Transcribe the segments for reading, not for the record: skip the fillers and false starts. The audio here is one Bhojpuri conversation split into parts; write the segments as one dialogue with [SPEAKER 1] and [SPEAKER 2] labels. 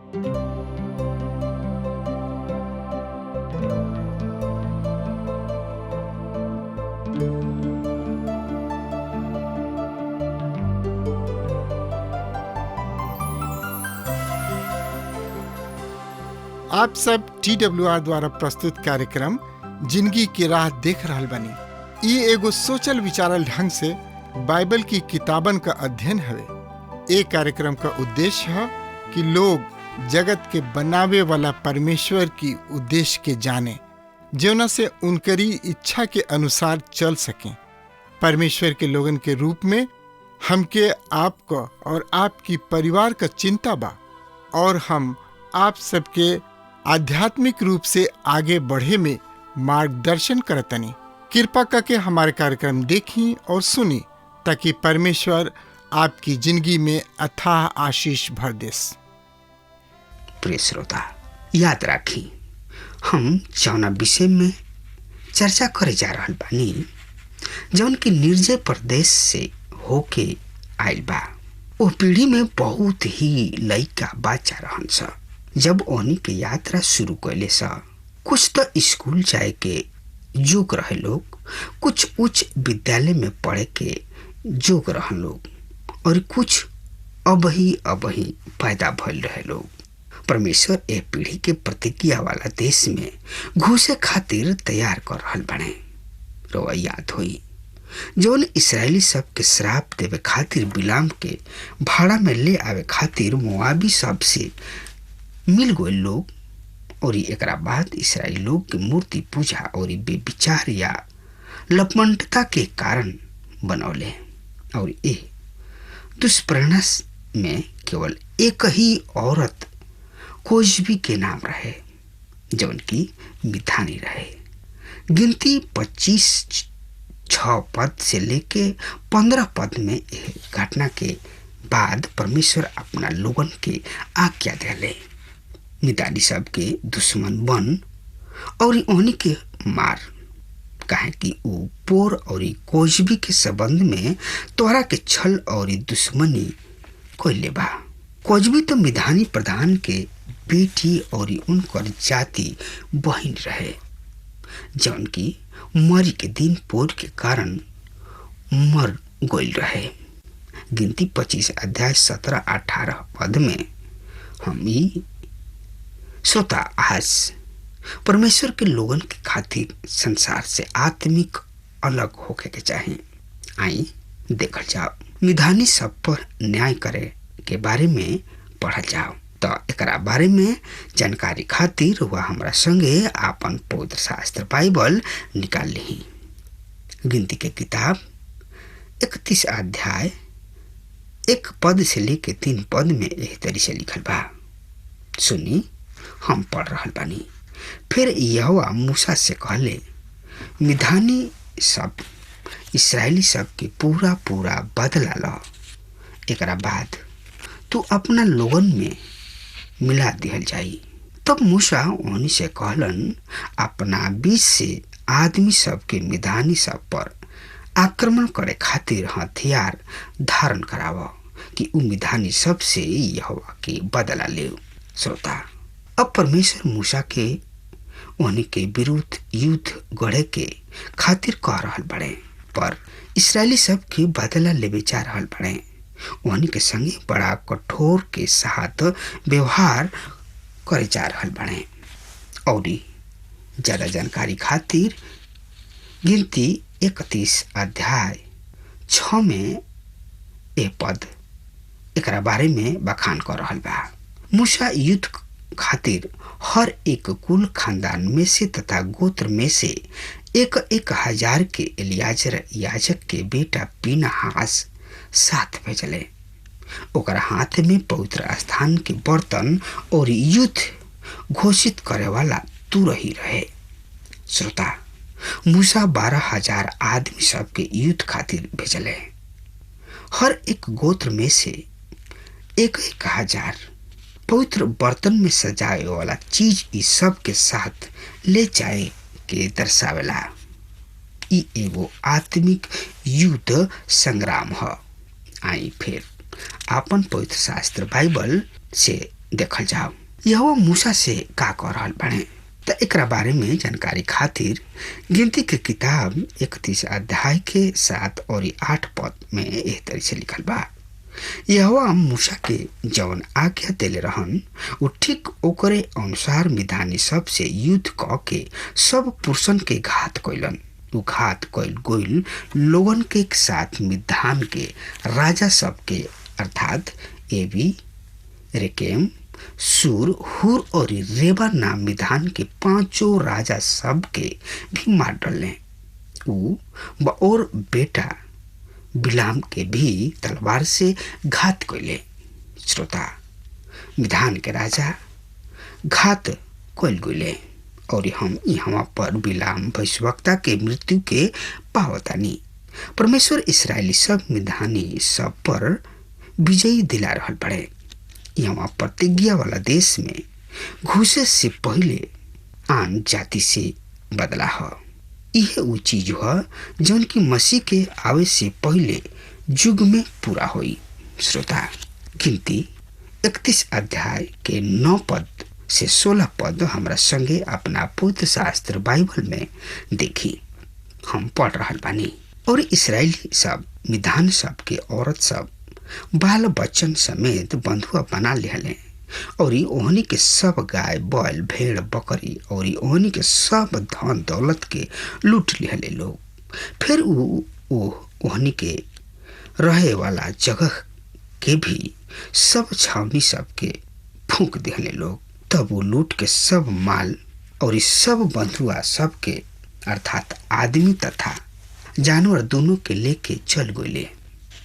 [SPEAKER 1] आप सब TWR द्वारा प्रस्तुत कार्यक्रम जिंदगी की राह देख रहल बनी। ई एगो सोचल विचारल ढंग से बाइबल की किताबन का अध्ययन हवे। ए कार्यक्रम का उद्देश्य है कि लोग जगत के बनावे वाला परमेश्वर की उद्देश्य के जाने, जेवना से उनकरी इच्छा के अनुसार चल सकें। परमेश्वर के लोगन के रूप में हमके आपको और आपकी परिवार का चिंता बा, और हम आप सबके आध्यात्मिक रूप से आगे बढ़े में मार्गदर्शन करतनी। कृपा करके हमारे कार्यक्रम देखी और सुनी, ताकि परमेश्वर आपकी जिंदगी में अथाह आशीष भर देस।
[SPEAKER 2] प्रिय श्रोता, याद राखी हम जौना विषय में चर्चा करे जा रहल बानी, जौन की निर्जय प्रदेश से होके आइल बा। ओ पीढ़ी में बहुत ही लइका बच्चा रहन सा। जब ओनी के यात्रा शुरू कैले सा, कुछ तो स्कूल जाए के जोग रहे लोग, कुछ उच्च विद्यालय में पढ़े के जोग रहन लोग, और कुछ अबही पैदा भइल रहे लोग। परमेश्वर ए पीढ़ी के प्रतिज्ञा वाला देश में घुसे खातिर तैयार कर रहल बने। रोआ याद होई जौन इसराइली सब के श्राप देवे खातिर बिलाम के भाड़ा में ले आवे खातिर मोआबी सब से मिल गए लोग, और एकरा बाद इसराइली लोग के मूर्ति पूजा और बेविचार या लपमंडता के कारण बनौले। और ये दुष्प्रेरणा में केवल एक ही औरत कोजबी के नाम रहे, जौन की मिथानी रहे। गिनती 25:6 पद से लेके 15 पद में यह घटना के बाद परमेश्वर अपना लोगन के आज्ञा देले, मितानी सब के दुश्मन बन और ओहनी के मार, काहे कि ऊ पोर और कोजबी के संबंध में तोहरा के छल और दुश्मनी कोइले बा। कोजबी तो मिधानी प्रधान के बेटी और उनकर जाति बहन रहे, जौन की मरी के दिन पोर के कारण मर गइल रहे। गिनती 25 अध्याय 17-18 पद में हम श्रोता आज परमेश्वर के लोगन के खातिर संसार से आत्मिक अलग होके के चाहिए। आई देखल जाओ, मिधानी सब पर न्याय करे के बारे में पढ़ल जाओ। तो एकरा बारे में जानकारी खातिर वह हमरा संगे आपन पवित्र शास्त्र बाइबल निकाल ली। गिनती के किताब 31 अध्याय 1 पद से लेके 3 पद में एह तरी से लिखल बा। सुनी, हम पढ़ रहल बानी। फिर यहोवा मूसा से कहले, मिधानी सब इसराइली सब के पूरा बदला लो, एकरा बाद तू अपना लोगन में मिला दिहल जाई। तब मूसा ओहनी से कहलन, अपना बीच से आदमी सब के मिधानी सब पर आक्रमण करे खातिर हथियार धारण कराव, कि उ मिधानी सब से यहोवा के बदला ले। श्रोता, अब परमेश्वर मूसा के ओहनी के विरुद्ध युद्ध गढ़े के खातिर कह रहल बड़े, पर इसराइली सब के बदला लेवे जा रहल बड़े। ओहनी के संगे बड़ा कठोर के साथ व्यवहार करे जा रहल बड़े। और ज्यादा जानकारी खातिर गिनती 31 अध्याय 6 में ए पद एकरा बारे में बखान कर रहल बा। मूसा युद्ध खातिर हर एक कुल खानदान में से तथा गोत्र में से 1,000 के एलियाजर याजक के बेटा पीनहास साथ भेजले। ओकरा हाथ में पवित्र स्थान के बर्तन और युद्ध घोषित करे वाला तुरही रहे। श्रोता, मूसा 12,000 आदमी सब के युद्ध खातिर भेजले। हर एक गोत्र में से 1,000 पवित्र बर्तन में सजाए वाला चीज इस सब के साथ ले जाए के दर्शावेला। ई एगो आत्मिक युद्ध संग्राम है। आई फिर आपन पवित्र शास्त्र बाइबल से देखल जाओ यहोवा मूसा से का कह रहल बाड़े। त एकरा बारे में जानकारी खातिर गिनती के किताब 31 अध्याय के 7 और 8 पद में एह तरह से लिखल बा। यहोवा मूसा के जवन आज्ञा देले रहन उ ठीक ओकरे अनुसार मिधानी सब से युद्ध क के सब पुरुषन के घात कइलन। उ घात कइल गइल लोगन के साथ मिधान के राजा सब के अर्थात एवी, रेकेम, सूर, हुर और रेबा नाम मिधान के 5 राजा सब के भी मार डाले। उ और बेटा बिलाम के भी तलवार से घात कइले। श्रोता, मिधान के राजा घात कइल गइले और हम यहाँ पर बिलाम भविष्यवक्ता के मृत्यु के पावतानी। परमेश्वर इस्राएली सब मिधानी सब पर विजयी दिला रहल पड़े। यहाँ प्रतिज्ञा वाला देश में घुसे से पहले आन जाति से बदला है। यह वो चीज है जौन की मसीह के आवे से पहले युग में पूरा हुई। श्रोता, गिनती 31 अध्याय के 9 पद से 16 पद हमरा संगे अपना पवित्र शास्त्र बाइबल में देखी। हम पढ़ रहल बानी। और इस्राएली सब मिधान सब के औरत सब बाल बच्चन समेत बंधुआ बना लिहले और ओहनी के सब गाय बैल भेड़ बकरी और ओहनी के सब धन दौलत के लूट लिहले लोग। फिर ओहनी के रहे वाला जगह के भी सब छावनी सब के फूंक दिहले लोग। तब वो लूट के सब माल और सब बंधुआ सब के अर्थात आदमी तथा जानवर दोनों के लेके चल गए।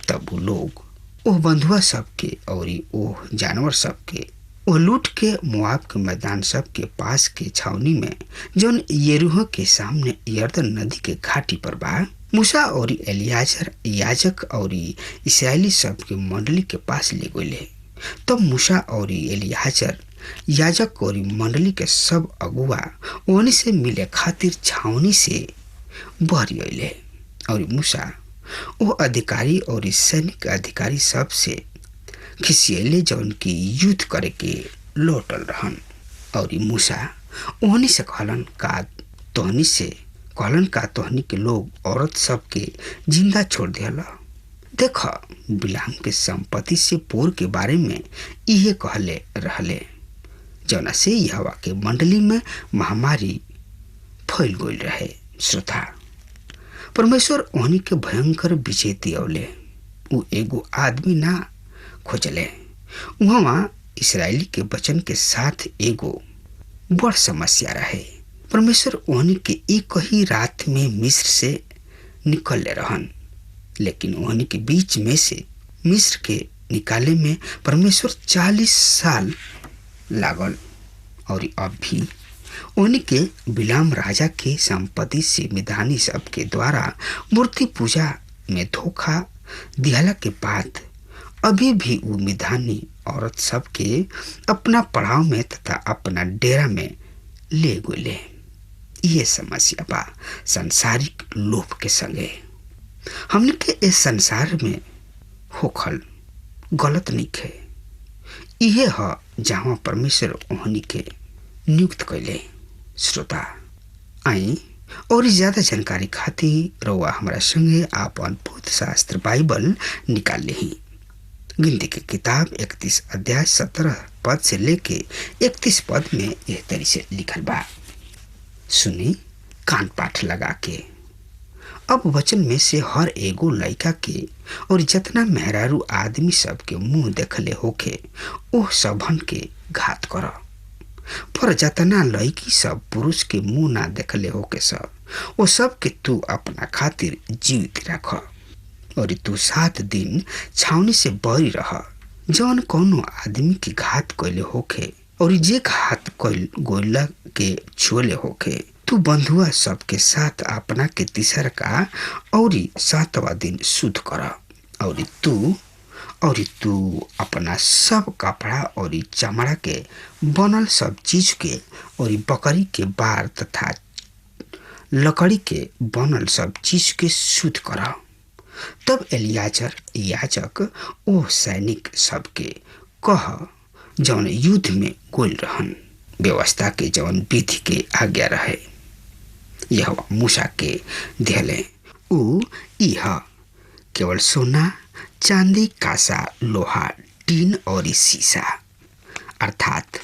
[SPEAKER 2] तब वो लोग ओह बंधुआ सबके और ओह जानवर सबके ओह लूट के मोआब के मैदान सब के पास के छावनी में जौन यरीहो के सामने यरदन नदी के घाटी पर बा मूसा और एलियाजर याजक और इस्राएली सब के मंडली के पास ले गए। तब मूसा और एलियाजर याजक और मंडली के सब अगुआ ओहनी से मिले खातिर छावनी से बहरी अइले और मूसा वो अधिकारी और सैनिक अधिकारी सब से खिसियले जौन की युद्ध करे के लौटल रहन। और मूसा ओहनी से कहलन का तोहनी के लोग औरत सब के जिंदा छोड़ दिहला। देख, बिलाम के संपत्ति से पोर के बारे में इहे कहले रहले जौना से यहोवा के मंडली में महामारी फैल गई रहे। श्रोता, परमेश्वर ओहनी के भयंकर विजय दियौले। उ एगो आदमी ना खोजले। वहाँ इस्राएली के वचन के साथ एगो बड़ समस्या रहे। परमेश्वर ओहनी के एक ही रात में मिस्र से निकलले रहन, लेकिन ओहनी के बीच में से मिस्र के निकाले में परमेश्वर 40 साल लागल। और अब भी ओहनी के बिलाम राजा के संपत्ति से मिधानी सब के द्वारा मूर्ति पूजा में धोखा दिहला के बाद अभी भी वो मिधानी औरत सब के अपना पड़ाव में तथा अपना डेरा में ले गए। ये समस्या बा संसारिक लोभ के संगे। हमने के इस संसार में होखल गलत नहीं है। इहे है जहाँ परमेश्वर ओहनी के नियुक्त कैले। श्रोता, आई और ज्यादा जानकारी खातिर रउआ हमारा संगे आपन पवित्र शास्त्र बाइबल निकाल ली। गिनती की किताब 31 अध्याय 17 पद से लेके 31 पद में यह तरी से लिखल बा। सुनी कान पाठ लगा के। अब वचन में से हर एगो लड़का के और जितना मेहरारू आदमी सब के मुंह देखले होके ओह सबन के घात कर। पर जतना लड़की सब पुरुष के मुंह ना देखले होके सब वो सब के तू अपना खातिर जीवित रख। और तू 7 दिन छावनी से बरी रह। जौन कोनो आदमी के घात कैले होके और जे घात कैल गोला के छुले होके तू बंधुआ सब के साथ अपना के तीसर का और 7वां दिन शुद्ध कर। और तू अपना सब कपड़ा और चमड़ा के बनल सब चीज के और बकरी के बार तथा लकड़ी के बनल सब चीज के शुद्ध कर। तब एलियाजर याजक ओ सैनिक सब के कह जौन युद्ध में गोल रहन। व्यवस्था के जौन विधि के आज्ञा रहे यहोवा मूसा के दिहले ऊ इह केवल सोना चांदी कांसा लोहा टीन और शीशा अर्थात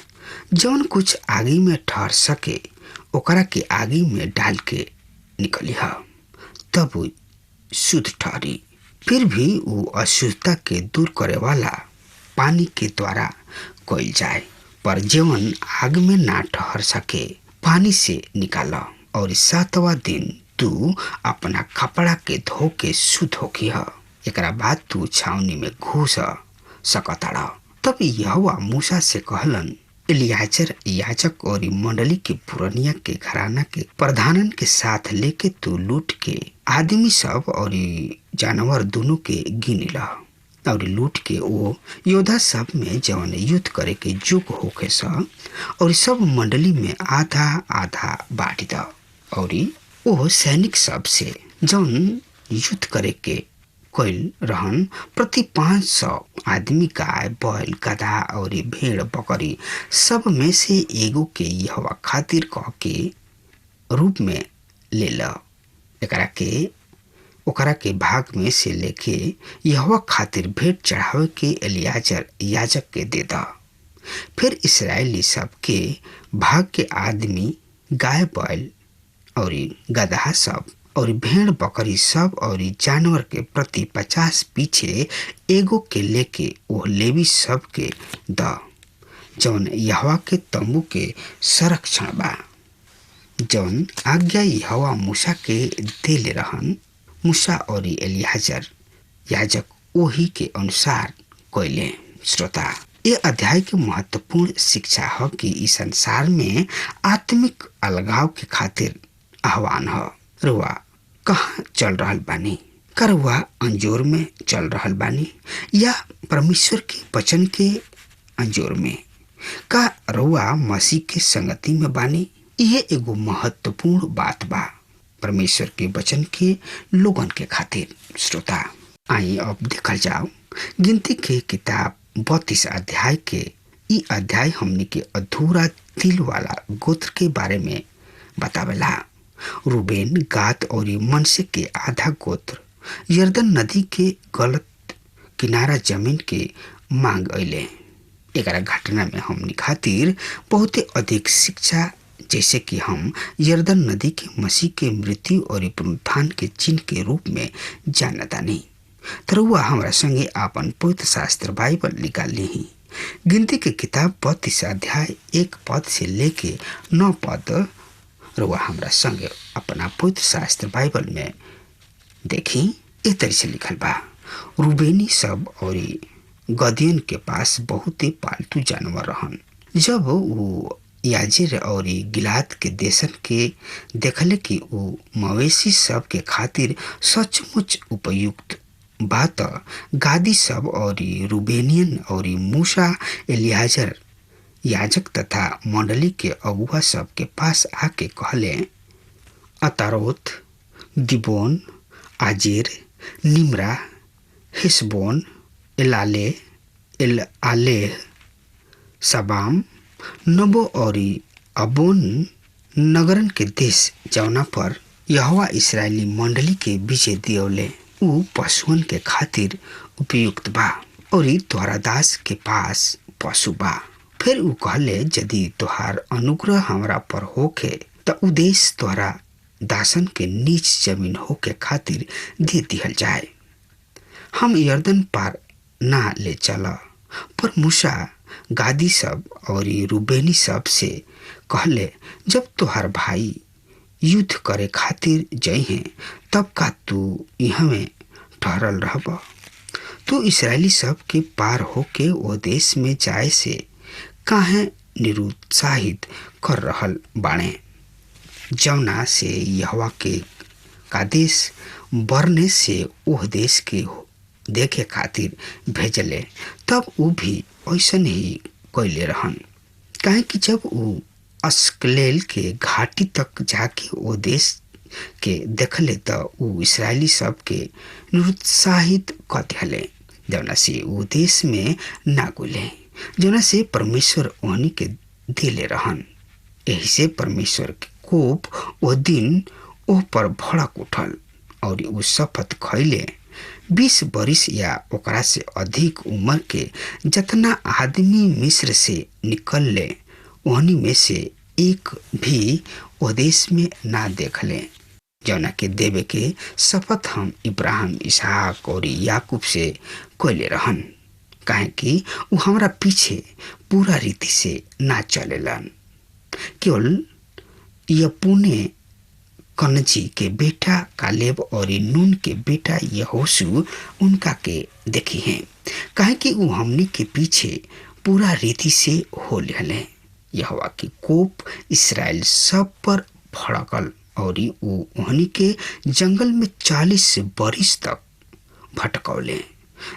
[SPEAKER 2] जौन कुछ आगी में ठहर सके ओकरा के आगी में डाल के निकली है तब वो शुद्ध ठहरी। फिर भी वो अशुद्धता के दूर करे वाला पानी के द्वारा कइल जाए, पर जौन आग में ना ठहर सके पानी से निकाल और 7वां दिन तू अपना कपड़ा के धो के शुद्ध होकी है। एकरा बाद तू छावनी में घुस सकताड़ा। तब यहोवा मूसा से कहलन इलियाजर याजक और मंडली के पुरनिया के घराना के प्रधानन के साथ लेके तू लूट के आदमी सब और जानवर दोनों के गिन ला और लूट के वो योद्धा सब में जवन युद्ध करे के जुग होके स और सब मंडली में आधा आधा बांट द और वो सैनिक सब से जवन युद्ध करे के कोइल रहन प्रति 500 आदमी गाय बैल गधा और भेड़ बकरी सब में से एगो के यहोवा खातिर कह के रूप में ले ला। ओकरा के भाग में से लेके यहोवा खातिर भेंट चढ़ावे के इलियाजर याजक के दे दा। फिर इस्राएली सब के भाग के आदमी गाय बैल और गधा सब और भेड़ बकरी सब और जानवर के प्रति 50 पीछे एगो के लेके वो लेवी सब के द जौन यहोवा के तंबू के संरक्षण बा। जौन आज्ञा यहोवा मूसा के देले रहन मूसा और इलियाजर याजक ओही के अनुसार कोइले। श्रोता, ये अध्याय के महत्वपूर्ण शिक्षा है कि इस संसार में आत्मिक अलगाव के खातिर आह्वान है। रुआ कहाँ चल रहल बानी? का रुआ अंजोर में चल रहल बानी या परमेश्वर के वचन के अंजोर में? का रुआ मसीह के संगति में बानी? यह एगो महत्वपूर्ण बात बा परमेश्वर के वचन के लोगन के खातिर। श्रोता, आई अब देखल जाओ गिनती के किताब 32 अध्याय के ई अध्याय हमने के अधूरा दिल वाला गोत्र के बारे में बतावेला। रूबेन गाद और मनसे के आधा गोत्र यर्दन नदी के गलत किनारा जमीन के मांग अइले। एकरा घटना में हमनी खातिर बहुत अधिक शिक्षा जैसे कि हम यर्दन नदी के मसीह के मृत्यु और पुनरुत्थान के चिन्ह के रूप में जानता नहीं। तरुआ हमारा संगे आपन पवित्र शास्त्र बाइबल निकाल ली। गिनती के किताब 32 अध्याय 1 पद से लेके 9 पद रुआ हमरा संगे अपना पवित्र शास्त्र बाइबल में देखी। ए तरह से लिखल बा, रूबेनी सब और गदियन के पास बहुत ही पालतू जानवर रहन। जब वो याजेर और गिलाद के देशन के देखले कि वो मवेशी सब के खातिर सचमुच उपयुक्त बात गादी सब और रूबेनियन और मूसा इलियाजर याजक तथा मंडली के अगुआ सब के पास आके कहले अतारोत दिबोन आजेर निमरा हिस्बोन एलाले एल आले सबाम नबो और अबोन नगरन के देश जौना पर यहोवा इस्राएली मंडली के विजय दियोले ऊ पशुअन के खातिर उपयुक्त बा और तोहरा दास के पास पशु बा। फिर ऊ कहले यदि तोहार अनुग्रह हमरा पर होके त ऊ देश तोहरा दासन के नीच जमीन होके खातिर दे दिहल जाए। हम यर्दन पार ना ले चला। पर मूसा गादी सब और रूबेनी सब से कहले जब तोहार भाई युद्ध करे खातिर जइहे तब का तू यहाँ में ठहरल रहब? तू इस्राएली सब के पार होके वो देश में जाए से काहे निरुत्साहित कर रहल बाणे? जौना से यहोवा के कादेश बरने से ओह देश के देखे खातिर भेजले तब ऊ भी ऐसा ही कैले रहन। काहे कि जब ऊ अस्कलेल के घाटी तक जाके वो देश के देखले त ऊ इस्राएली सब के निरुत्साहित कर दिहले जौना से ऊ देश में ना गुले। जना से परमेश्वर ओहनी के दिले रहन। यही से परमेश्वर के कोप वो दिन ओह पर भड़क उठल और उ शपथ खैले 20 बरिस या ओकरा से अधिक उम्र के जतना आदमी मिस्र से निकलले ओहनी में से एक भी ओ देश में ना देखले जौना के देवे के शपथ हम इब्राहिम इसहाक और याकूब से कोयले रहन, काहे कि उ हमरा पीछे पूरा रीति से ना चलेलन। केवल यपुने कनजी के बेटा कालेब और नून के बेटा यहोशू उनका के देखी हैं, काहे कि उ हमनी के पीछे पूरा रीति से हो लेले। यहोवा की कोप इस्राएल सब पर भड़कल और उ ओहनी के जंगल में 40 बरिस तक भटकौले,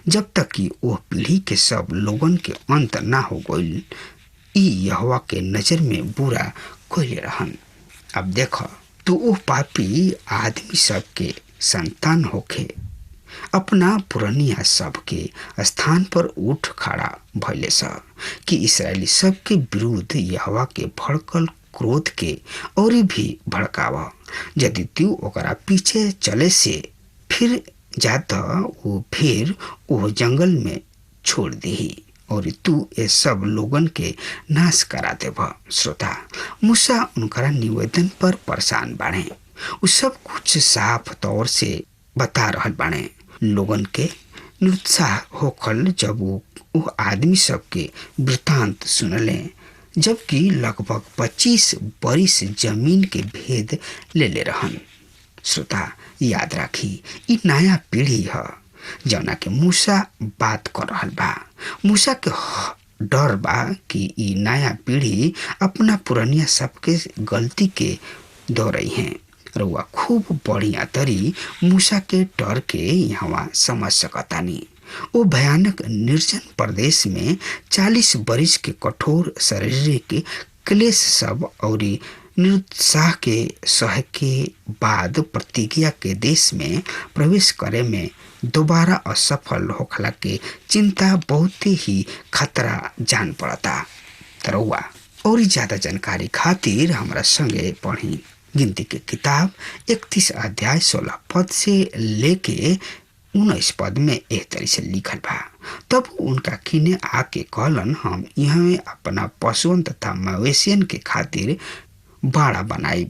[SPEAKER 2] जब तक कि वह पीढ़ी के सब लोगन के अंत ना हो गइल। ई यहोवा के नजर में बुरा कोयले रहन। अब देख, तू वो पापी आदमी सब के संतान होखे अपना पुरनिया सब के स्थान पर उठ खड़ा भइले स कि इसराइली सब के विरुद्ध यहोवा के भड़कल क्रोध के और भी भड़कावा। यदि तू ओकरा पीछे चले से फिर जात वो फिर वो जंगल में छोड़ दी और तू ये सब लोगन के नाश करा देव। श्रोता, मूसा उनकरा निवेदन पर परेशान बाणे। उ सब कुछ साफ तौर से बता रहल बाणे। लोगन के निरुत्साह होखल जब वो आदमी सब के वृतांत सुनले, जबकि लगभग 25 बरिस जमीन के भेद ले रहन। श्रोता, याद राखी, ई नया पीढ़ी है जौना के मूसा बात कर रहल बा। मूसा के डर बा कि ई नया पीढ़ी अपना पुरनिया सबके गलती के दोहराई हैं। रउआ खूब बढ़िया तरी मूसा के डर के यहाँ समझ सकतानी। वो भयानक निर्जन प्रदेश में 40 बरिस के कठोर शारीरिक क्लेश सब और निरुत्साह के सह के बाद प्रतिज्ञा के देश में प्रवेश करे में दोबारा असफल होखला के चिंता बहुत ही खतरा जान पड़ता। तरौआ और ज्यादा जानकारी खातिर हमरा संगे पढ़ी गिनती के किताब 31 अध्याय 16 पद से लेके 19 पद में एक तरह से लिखल बा। तब उनका किने आके कहलन, हम यहाँ अपना पशुओं तथा मवेशियन के खातिर बाड़ा बनाई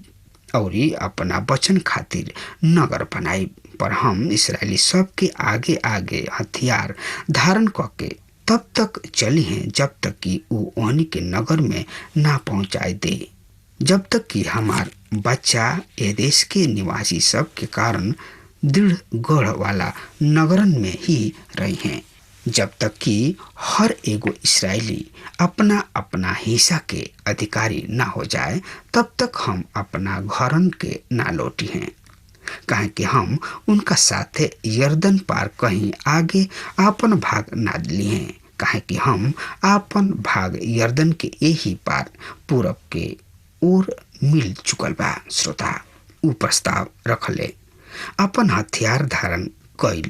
[SPEAKER 2] और अपना बचन खातिर नगर बनाई, पर हम इसराइली सब के आगे आगे हथियार धारण करके तब तक चली हैं जब तक कि वो ओहनी के नगर में ना पहुंचाए दे, जब तक कि हमार बच्चा ए देश के निवासी सब के कारण दृढ़ गढ़ वाला नगरन में ही रही हैं, जब तक कि हर एगो इसराइली अपना अपना हिस्सा के अधिकारी ना हो जाए, तब तक हम अपना घरन के ना लौटी हैं। काहे कि हम उनका साथे यर्दन पार कहीं आगे आपन भाग ना दिली हैं, काहे कि हम आपन भाग यर्दन के यही पार पूरब के ओर मिल चुकल बा। श्रोता, उ प्रस्ताव रखले अपन हथियार धारण कईल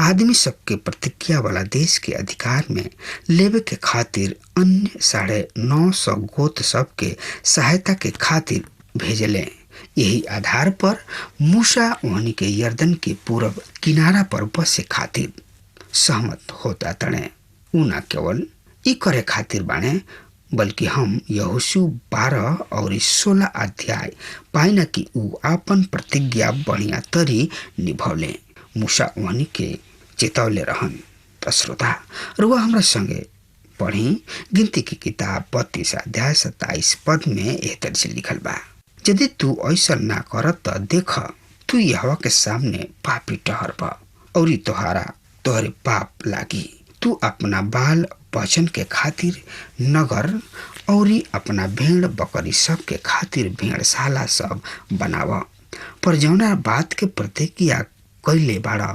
[SPEAKER 2] आदमी सबके प्रतिज्ञा वाला देश के अधिकार में लेवे के खातिर अन्य 950 गोत सबके सहायता के खातिर भेजले। यही आधार पर मूसा ओहनी के यर्दन के पूर्व किनारा पर बसे खातिर सहमत होता तणे। उ न केवल ई करे खातिर बाणे, बल्कि हम यहोशू 12 और 16 अध्याय पाइना कि उ आपन प्रतिज्ञा बढ़िया तरी निभौले। मूसा ओहनी के चेतौले रहन। त श्रोता, रुआ हमरा संगे पढ़ी गिनती की किताब 32 अध्याय 27 पद में एह तरह से लिखल बा, यदि तू ऐसा ना कर त देख, तू यहोवा के सामने पापी ठहरब और तोहरे पाप लागी। तू अपना बाल बचन के खातिर नगर और अपना भेड़ बकरी सब के खातिर भेड़शाला सब बनाव, पर जौना बात के प्रतिज्ञा कैले बाड़ा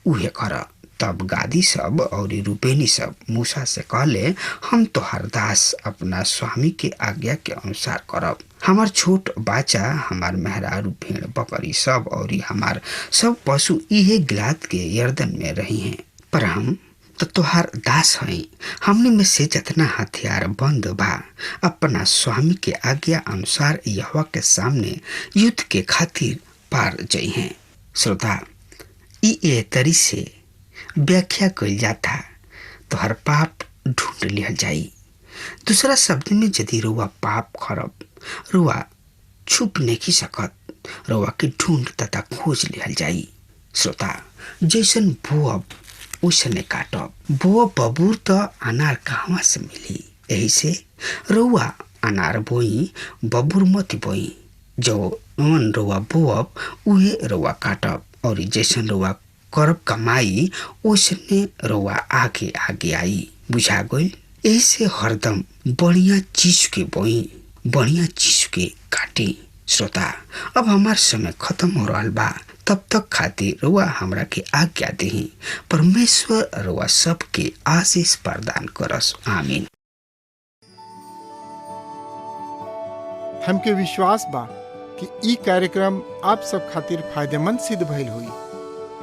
[SPEAKER 2] उहे कर। तब गादी सब और रूपेनी सब मूसा से कहले, हम तोहार दास अपना स्वामी के आज्ञा के अनुसार करब। हमार छोट बाचा, हमार मेहरारू भेड़ बकरी सब और हमार सब पशु इहे गिलाद के यर्दन में रही हैं, पर हम तो तुहार दास हई। हमने में से जितना हथियार बंद बा अपना स्वामी के आज्ञा अनुसार यहोवा के सामने युद्ध के खातिर पार जई हैं। श्रोता, ए तरी से व्याख्या कइल जाता तुहार पाप ढूंढ लिहल जाई। दूसरा शब्द में यदि रुआ पाप करब, रुआ छुप नहीं सकत, रुआ के ढूंढ तथा खोज लिहल जाई। श्रोता, जैसन बोअब वैसने काटब। बोअब बबूर तो अनार कहवा से मिली। यही से रुआ अनार बोई, बबूर मत बोई। जो मन रुआ बोअब उहे रुआ काटब, और जैसन रुआ करब कमाई वैसने रुआ आगे आगे आई। बुझा गइल? ऐसे हरदम बढ़िया चीज के बोई, बढ़िया चीज के काटी। श्रोता, अब हमार समय खत्म हो रहा बा, तब तक खातिर रुआ हमरा के आज्ञा देही। परमेश्वर रुआ सबके आशीष प्रदान करस। आमीन।
[SPEAKER 1] हमके विश्वास बा कि ई कार्यक्रम आप सब खातिर फायदेमंद सिद्ध भइल हुई।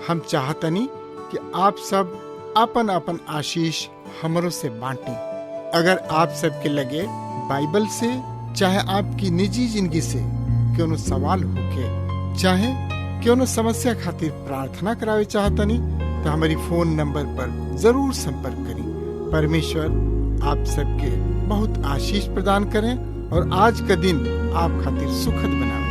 [SPEAKER 1] हम चाहतनी कि आप सब अपन अपन आशीष हमरों से बांटी। अगर आप सबके लगे बाइबल से चाहे आपकी निजी जिंदगी से कोनो सवाल होके, चाहे कोनो समस्या खातिर प्रार्थना करावे चाहतनी, तो हमारी फोन नंबर पर जरूर संपर्क करें। परमेश्वर आप सबके बहुत आशीष प्रदान करें और आज का दिन आप खातिर सुखद बनावे।